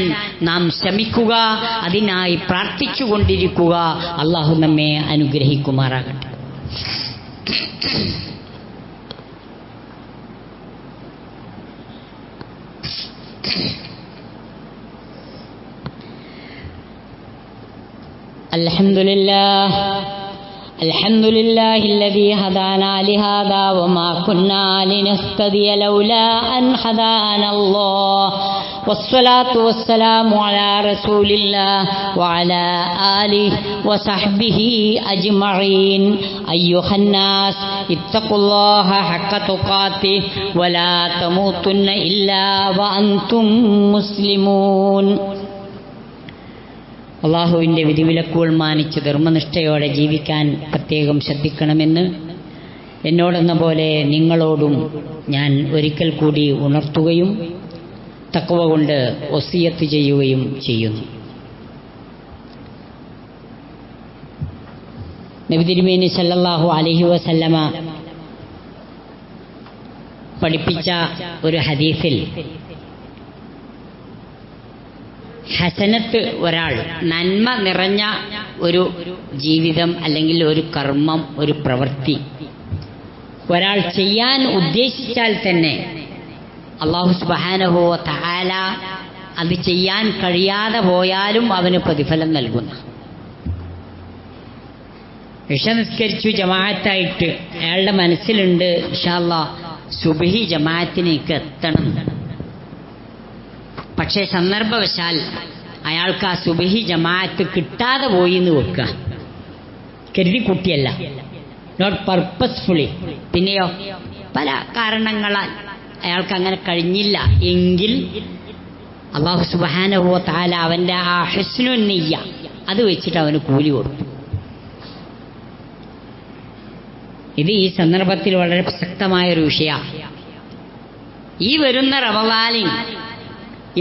നാം ശ്രമിക്കുക. അതിനായി പ്രാർത്ഥിച്ചുകൊണ്ടിരിക്കുക. അല്ലാഹു നമ്മെ അനുഗ്രഹിക്കുമാറാകട്ടെ. അൽഹംദുലില്ലാഹ് അൽഹംദുലില്ലാഹില്ലദീ ഹദാനാ ലിഹാദാ വമാ കുന്നാ ലിനഹ്തദിയ ലൗലാ അൻ ഹദാനല്ലാഹ് വസ്സലാത്തു വസ്സലാമു അലാ റസൂലില്ലാഹ് വഅലാ ആലിഹി വസഹ്ബിഹി അജ്മഈൻ. അയ്യുഹന്നാസ് ഇത്തഖുല്ലാഹ ഹഖ്ക തുഖാതിഹി വലാ തമൂതുന്ന ഇല്ലാ വഅൻതും മുസ്ലിമൂൻ. അള്ളാഹുവിൻ്റെ വിധിവിലക്കുകൾ മാനിച്ച് ധർമ്മനിഷ്ഠയോടെ ജീവിക്കാൻ പ്രത്യേകം ശ്രദ്ധിക്കണമെന്ന് എന്നോടെന്ന പോലെ നിങ്ങളോടും ഞാൻ ഒരിക്കൽ കൂടി ഉണർത്തുകയും തഖ്വ കൊണ്ട് വസിയത്ത് ചെയ്യുകയും ചെയ്യുന്നു. നബി തിരുമേനി സല്ലല്ലാഹു അലൈഹി വസല്ലമ പഠിപ്പിച്ച ഒരു ഹദീസിൽ ഹസനത്ത്, ഒരാൾ നന്മ നിറഞ്ഞ ഒരു ജീവിതം അല്ലെങ്കിൽ ഒരു കർമ്മം, ഒരു പ്രവൃത്തി ഒരാൾ ചെയ്യാൻ ഉദ്ദേശിച്ചാൽ തന്നെ അല്ലാഹു സുബ്ഹാനഹു വ തആല അത് ചെയ്യാൻ കഴിയാതെ പോയാലും അവന് പ്രതിഫലം നൽകുന്നു. ഇശ നിസ്കരിച്ചു ജമാഅത്തായിട്ട് അയാളുടെ മനസ്സിലുണ്ട് ഇൻഷാ അല്ലാഹ് സുബ്ഹി ജമാഅത്തിലേക്ക് എത്തണം. പക്ഷേ സന്ദർഭവശാൽ അയാൾക്ക് ആ സുബ്ഹി ജമാഅത്ത് കിട്ടാതെ പോയി എന്ന് വെക്കുക. കരുതിക്കുട്ടിയല്ല, നോട്ട് പർപ്പസ്ഫുള്ളി. പിന്നെയോ പല കാരണങ്ങളാൽ അയാൾക്ക് അങ്ങനെ കഴിഞ്ഞില്ല എങ്കിൽ അല്ലാഹു സുബ്ഹാനഹു വ തആല അവൻ്റെ ആ ഹുസ്നുൻ നിയ്യ അത് വെച്ചിട്ട് അവന് കൂലി കൊടുക്കും. ഇത് ഈ സന്ദർഭത്തിൽ വളരെ പ്രസക്തമായൊരു വിഷയമാണ്. ഈ വരുന്ന റമളാനിൽ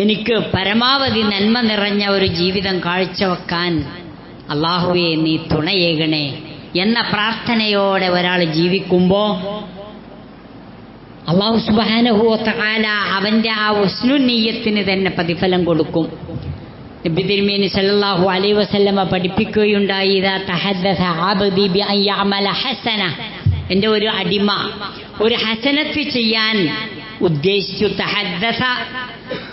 എനിക്ക് പരമാവധി നന്മ നിറഞ്ഞ ഒരു ജീവിതം കാഴ്ചവെക്കാൻ അല്ലാഹുവേ നീ തുണയേകണേ എന്ന പ്രാർത്ഥനയോടെ ഒരാൾ ജീവിക്കുമ്പോൾ അല്ലാഹു സുബ്ഹാനഹു വ തആല അവൻ്റെ ആ ഹുസ്നുൻ നിയ്യത്തിന് തന്നെ പ്രതിഫലം കൊടുക്കും. നബി തിരുമേനി സല്ലല്ലാഹു അലൈഹി വസല്ലമ പഠിപ്പിക്കുകയുണ്ടായി, ഇദാ തഹദ്ദസ അബ്ദി ബി അൻ യഅമല ഹസന, എൻ്റെ ഒരു അടിമ ഒരു ഹസനത്ത് ചെയ്യാൻ ഉദ്ദേശിച്ചു. തഹദ്ദസ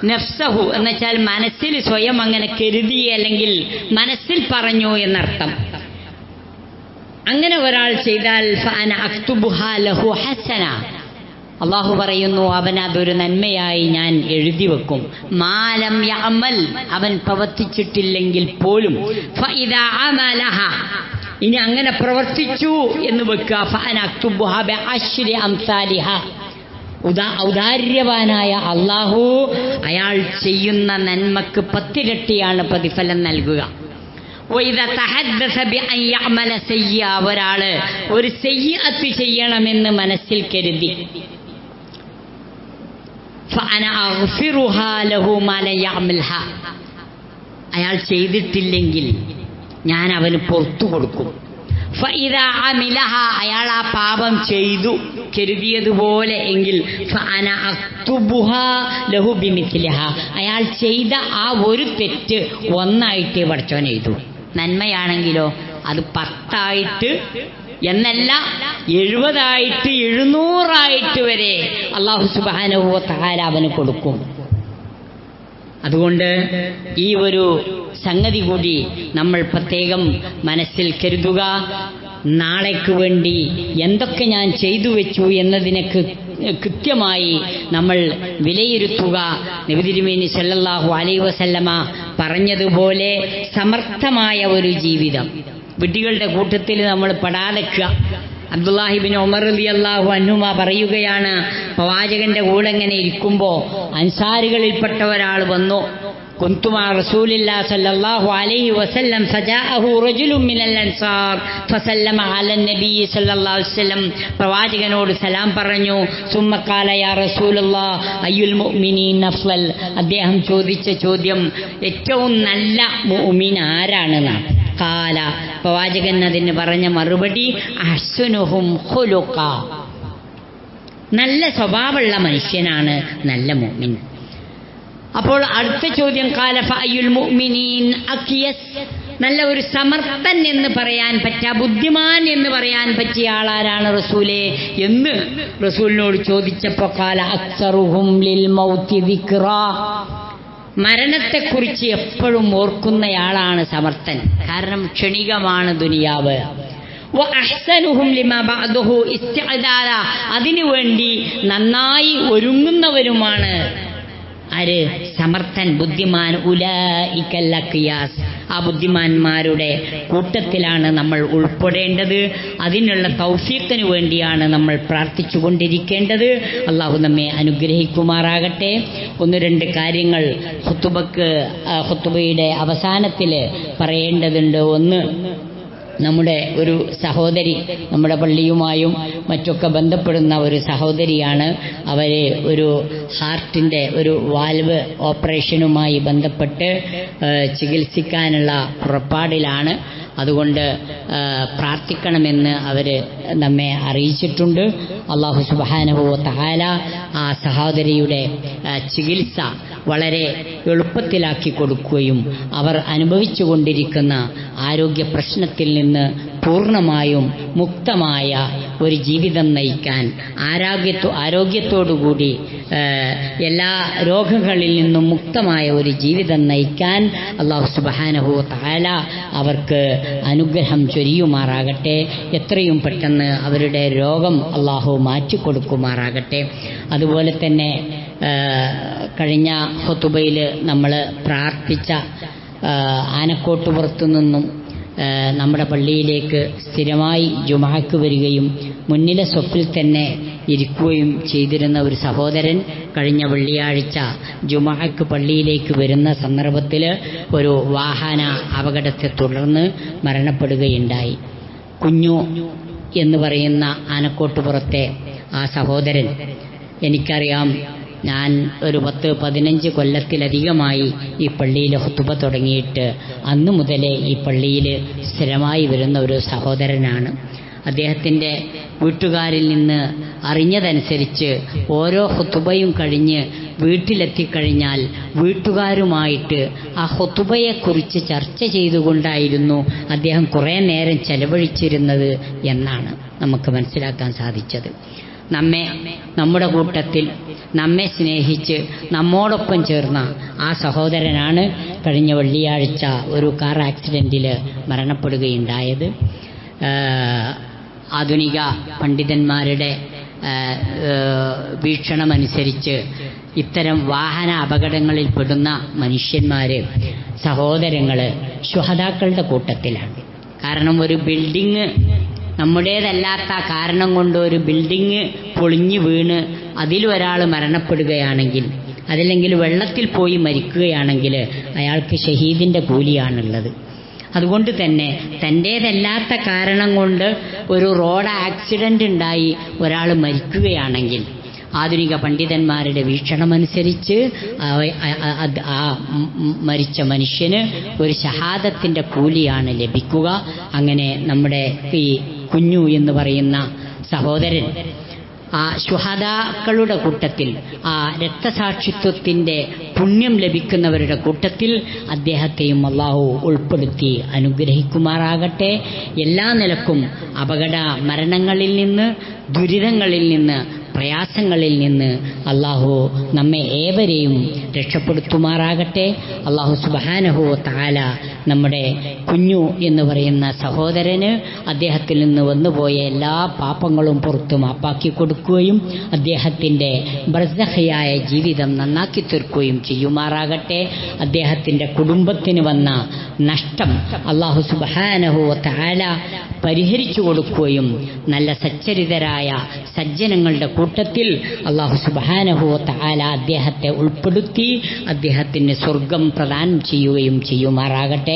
നഫ്സഹു എന്നുവെച്ചാൽ മനസ്സിൽ സ്വയം അങ്ങനെ കരുതി അല്ലെങ്കിൽ മനസ്സിൽ പറഞ്ഞു എന്നർത്ഥം. അങ്ങനെ ഒരാൾ ചെയ്താൽ ഫഅന അക്തുബുഹാ ലഹു ഹസന, അള്ളാഹു പറയുന്നു അവനതൊരു നന്മയായി ഞാൻ എഴുതി വെക്കും. മാലം യഅമൽ, അവൻ പ്രവർത്തിച്ചിട്ടില്ലെങ്കിൽ പോലും. ഫഇദാ അമലഹ, ഇനി അങ്ങനെ പ്രവർത്തിച്ചു എന്ന് വെക്കുക. ഫഅന അക്തുബുഹാ ബിഅശ്രി അംസാലിഹ, ഔദാര്യവാനായ അള്ളാഹു അയാൾ ചെയ്യുന്ന നന്മക്ക് 10 ഇരട്ടിയാണ് പ്രതിഫലം നൽകുക. ഒരാള് ഒരു സയ്യിഅത്ത് ചെയ്യണമെന്ന് മനസ്സിൽ കരുതി, അയാൾ ചെയ്തിട്ടില്ലെങ്കിൽ ഞാൻ അവന് പുറത്തു കൊടുക്കും. അയാൾ ആ പാപം ചെയ്തു കരുതിയതുപോലെ എങ്കിൽ അയാൾ ചെയ്ത ആ ഒരു തെറ്റ് 1 ആയിട്ട് പഠിച്ചവൻ എഴുതു. നന്മയാണെങ്കിലോ അത് 10 ആയിട്ട് എന്നല്ല 70 ആയിട്ട് 700 ആയിട്ട് വരെ അല്ലാഹു സുബ്ഹാനഹു വ തആല അവന് കൊടുക്കും. അതുകൊണ്ട് ഈ ഒരു സംഗതി കൂടി നമ്മൾ പ്രത്യേകം മനസ്സിൽ കരുതുക. നാളേക്ക് വേണ്ടി എന്തൊക്കെ ഞാൻ ചെയ്തു വെച്ചു എന്നതിനെ കൃത്യമായി നമ്മൾ വിലയിരുത്തുക. നബി തിരുമേനി സല്ലല്ലാഹു അലൈഹി വസല്ലമ പറഞ്ഞതുപോലെ സമർത്ഥമായ ഒരു ജീവിതം വിഡ്ഢികളുടെ കൂട്ടത്തിൽ നമ്മൾ പെടാതെക്കുക. അബ്ദുല്ലാഹിബിൻ ഉമർ റളിയല്ലാഹു അൻഹുമ പറയുകയാണ്, പ്രവാചകന്റെ കൂടെ ഇങ്ങനെ ഇരിക്കുമ്പോൾ അൻസാരികളിൽപ്പെട്ട ഒരാൾ വന്നു. كنت مع رسول الله صلى الله عليه وسلم فجاءه رجل من الأنصار فسلم على النبي صلى الله عليه وسلم, പ്രവാചകനോട് സലാം പറഞ്ഞു. ثم قال يا رسول الله أي المؤمنين أفضل, അദ്ദേഹം ചോദിച്ച ചോദ്യം ഏറ്റവും നല്ല മുഅ്മിൻ ആരാണെന്നാണ്. ഖാല, പ്രവാചകൻ അതിന് പറഞ്ഞ മറുപടി അഹ്സനുഹും ഖുലുഖ, നല്ല സ്വഭാവമുള്ള മനുഷ്യനാണ് നല്ല മുഅ്മിൻ. അപ്പോൾ അടുത്ത ചോദ്യം, ഖാല ഫഅയ്യുൽ മുഅ്മിനീൻ അഖിയസ്, നല്ല ഒരു സമർത്ഥൻ എന്ന് പറയാൻ പറ്റിയ, ബുദ്ധിമാൻ എന്ന് പറയാൻ പറ്റിയ ആളാരാണ് റസൂലേ എന്ന് റസൂലിനോട് ചോദിച്ചപ്പോൾ ഖാല അക്സറുഹും ലിൽ മൗതി ദിക്റാ, മരണത്തെക്കുറിച്ച് എപ്പോഴും ഓർക്കുന്നയാളാണ് സമർത്ഥൻ. കാരണം ക്ഷണികമാണ് ദുനിയാവ്. അതിനുവേണ്ടി നന്നായി ഒരുങ്ങുന്നവരുമാണ് ആര്? സമർത്ഥൻ, ബുദ്ധിമാൻ. ഉലൈകൽ അഖിയാസ്, ആ ബുദ്ധിമാന്മാരുടെ കൂട്ടത്തിലാണ് നമ്മൾ ഉൾപ്പെടേണ്ടത്. അതിനുള്ള തൗഫീഖിന് വേണ്ടിയാണ് നമ്മൾ പ്രാർത്ഥിച്ചുകൊണ്ടിരിക്കേണ്ടത്. അള്ളാഹു നമ്മെ അനുഗ്രഹിക്കുമാറാകട്ടെ. ഒന്ന് രണ്ട് കാര്യങ്ങൾ ഖുതുബയുടെ അവസാനത്തിൽ പറയേണ്ടതുണ്ട്. ഒന്ന്, നമ്മുടെ ഒരു സഹോദരി, നമ്മുടെ പള്ളിയുമായും മറ്റൊക്കെ ബന്ധപ്പെടുന്ന ഒരു സഹോദരിയാണ്. അവർ ഒരു ഹാർട്ടിൻ്റെ ഒരു വാൽവ് ഓപ്പറേഷനുമായി ബന്ധപ്പെട്ട് ചികിത്സിക്കാനുള്ള പുറപ്പാടിലാണ്. അതുകൊണ്ട് പ്രാർത്ഥിക്കണമെന്ന് അവർ നമ്മെ അറിയിച്ചിട്ടുണ്ട്. അല്ലാഹു സുബ്ഹാനഹു വ തആല ആ സഹോദരിയുടെ ചികിത്സ വളരെ എളുപ്പത്തിലാക്കി കൊടുക്കുകയും അവർ അനുഭവിച്ചു കൊണ്ടിരിക്കുന്ന ആരോഗ്യ പ്രശ്നത്തിൽ നിന്ന് പൂർണ്ണമായും മുക്തമായ ഒരു ജീവിതം നയിക്കാൻ, ആരോഗ്യത്തോടുകൂടി എല്ലാ രോഗങ്ങളിൽ നിന്നും മുക്തമായ ഒരു ജീവിതം നയിക്കാൻ അല്ലാഹു സുബ്ഹാനഹു വ തആല അവർക്ക് അനുഗ്രഹം ചൊരിയുമാറാകട്ടെ. എത്രയും പെട്ടെന്ന് അവരുടെ രോഗം അല്ലാഹു മാറ്റിക്കൊടുക്കുമാറാകട്ടെ. അതുപോലെ തന്നെ കഴിഞ്ഞ ഖുതുബയിൽ നമ്മൾ പ്രാർത്ഥിച്ച ആനക്കോട്ടുപുറത്തു നിന്നും നമ്മുടെ പള്ളിയിലേക്ക് സ്ഥിരമായി ജുമുഅക്ക് വരികയും മുന്നിലെ സ്വപ്പിൽ തന്നെ ഇരിക്കുകയും ചെയ്തിരുന്ന ഒരു സഹോദരൻ കഴിഞ്ഞ വെള്ളിയാഴ്ച ജുമുഅക്ക് പള്ളിയിലേക്ക് വരുന്ന സന്ദർഭത്തിൽ ഒരു വാഹന അപകടത്തെ തുടർന്ന് മരണപ്പെടുകയുണ്ടായി. കുഞ്ഞു എന്ന് പറയുന്ന ആനക്കോട്ടുപുറത്തെ ആ സഹോദരൻ, എനിക്കറിയാം, ഞാൻ ഒരു 10-15 കൊല്ലത്തിലധികമായി ഈ പള്ളിയിൽ ഖുതുബ തുടങ്ങിയിട്ട് അന്നു മുതലേ ഈ പള്ളിയിൽ സ്ഥിരമായി വരുന്ന ഒരു സഹോദരനാണ്. അദ്ദേഹത്തിൻ്റെ വീട്ടുകാരിൽ നിന്ന് അറിഞ്ഞതനുസരിച്ച് ഓരോ ഖുതുബയും കഴിഞ്ഞ് വീട്ടിലെത്തിക്കഴിഞ്ഞാൽ വീട്ടുകാരുമായിട്ട് ആ ഖുതുബയെക്കുറിച്ച് ചർച്ച ചെയ്തുകൊണ്ടായിരുന്നു അദ്ദേഹം കുറേ നേരം ചെലവഴിച്ചിരുന്നത് എന്നാണ് നമുക്ക് മനസ്സിലാക്കാൻ സാധിച്ചത്. നമ്മുടെ കൂട്ടത്തിൽ നമ്മെ സ്നേഹിച്ച് നമ്മോടൊപ്പം ചേർന്ന ആ സഹോദരനാണ് കഴിഞ്ഞ വെള്ളിയാഴ്ച ഒരു കാർ ആക്സിഡൻറ്റിൽ മരണപ്പെടുകയുണ്ടായത്. ആധുനിക പണ്ഡിതന്മാരുടെ വീക്ഷണമനുസരിച്ച് ഇത്തരം വാഹന അപകടങ്ങളിൽ പെടുന്ന മനുഷ്യന്മാർ, സഹോദരങ്ങൾ ശുഹദാക്കളുടെ കൂട്ടത്തിലാണ്. കാരണം ഒരു ബിൽഡിങ് നമ്മുടേതല്ലാത്ത കാരണം കൊണ്ട് ഒരു ബിൽഡിങ് പൊളിഞ്ഞു വീണ് അതിലൊരാൾ മരണപ്പെടുകയാണെങ്കിൽ, അതല്ലെങ്കിൽ വെള്ളത്തിൽ പോയി മരിക്കുകയാണെങ്കിൽ അയാൾക്ക് ഷഹീദിൻ്റെ കൂലിയാണുള്ളത്. അതുകൊണ്ട് തന്നെ തൻ്റേതല്ലാത്ത കാരണം കൊണ്ട് ഒരു റോഡ് ആക്സിഡൻ്റ് ഉണ്ടായി ഒരാൾ മരിക്കുകയാണെങ്കിൽ ആധുനിക പണ്ഡിതന്മാരുടെ വീക്ഷണമനുസരിച്ച് ആ മരിച്ച മനുഷ്യന് ഒരു ഷഹാദത്തിൻ്റെ കൂലിയാണ് ലഭിക്കുക. അങ്ങനെ നമ്മുടെ ഈ കുഞ്ഞു എന്ന് പറയുന്ന സഹോദരൻ ആ ശുഹദാക്കളുടെ കൂട്ടത്തിൽ, ആ രക്തസാക്ഷിത്വത്തിൻ്റെ പുണ്യം ലഭിക്കുന്നവരുടെ കൂട്ടത്തിൽ അദ്ദേഹത്തെയും അല്ലാഹു ഉൾപ്പെടുത്തി അനുഗ്രഹിക്കുമാറാകട്ടെ. എല്ലാ നിലക്കും അപകട മരണങ്ങളിൽ നിന്ന്, ദുരിതങ്ങളിൽ നിന്ന്, പ്രയാസങ്ങളിൽ നിന്ന് അല്ലാഹു നമ്മെ ഏവരെയും രക്ഷപ്പെടുത്തുമാറാകട്ടെ. അല്ലാഹു സുബ്ഹാനഹു വ തആല നമ്മുടെ കുഞ്ഞു എന്ന് പറയുന്ന സഹോദരന് അദ്ദേഹത്തിൽ നിന്ന് വന്നുപോയ എല്ലാ പാപങ്ങളും പുറത്തു മാപ്പാക്കി കൊടുക്കുകയും അദ്ദേഹത്തിൻ്റെ ബർസഖിയായ ജീവിതം നന്നാക്കി തീർക്കുകയും ചെയ്യുമാറാകട്ടെ. അദ്ദേഹത്തിൻ്റെ കുടുംബത്തിന് വന്ന നഷ്ടം അല്ലാഹു സുബ്ഹാനഹു വ തആല പരിഹരിച്ചു കൊടുക്കുകയും നല്ല സച്ചരിതരായ സജ്ജനങ്ങളുടെ കൂട്ടത്തിൽ അല്ലാഹു സുബ്ഹാനഹു വ തആല അദ്ദേഹത്തെ ഉൾപ്പെടുത്തി അദ്ദേഹത്തിന് സ്വർഗം പ്രദാനം ചെയ്യുകയും ചെയ്യുമാറാകട്ടെ.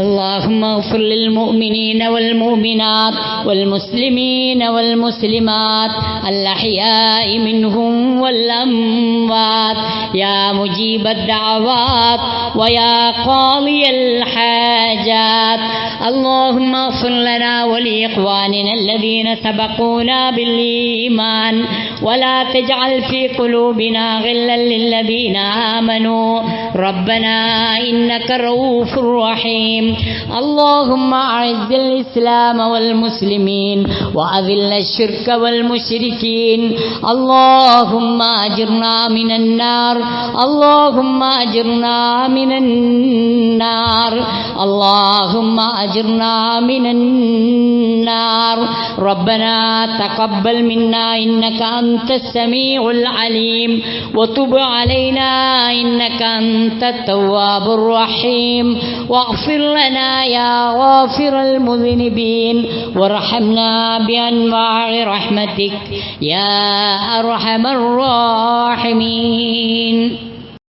اللهم اغفر للمؤمنين والمؤمنات والمسلمين والمسلمات الأحياء منهم والأموات يا مجيب الدعوات ويا قاضي الحاجات. اللهم اغفر لنا ولإخواننا الذين سبقونا بالإيمان ولا تجعل في قلوبنا غلا للذين آمنوا ربنا إنك رؤوف رحيم اللهم أعز الإسلام والمسلمين وأذل الشرك والمشركين اللهم أجرنا من النار اللهم أجرنا من النار اللهم أجرنا من النار ربنا تقبل منا إنك أنت السميع العليم وتب علينا إنك أنت التواب الرحيم واغفر لنا يا غافر المذنبين وارحمنا بأنواع رحمتك يا أرحم الراحمين.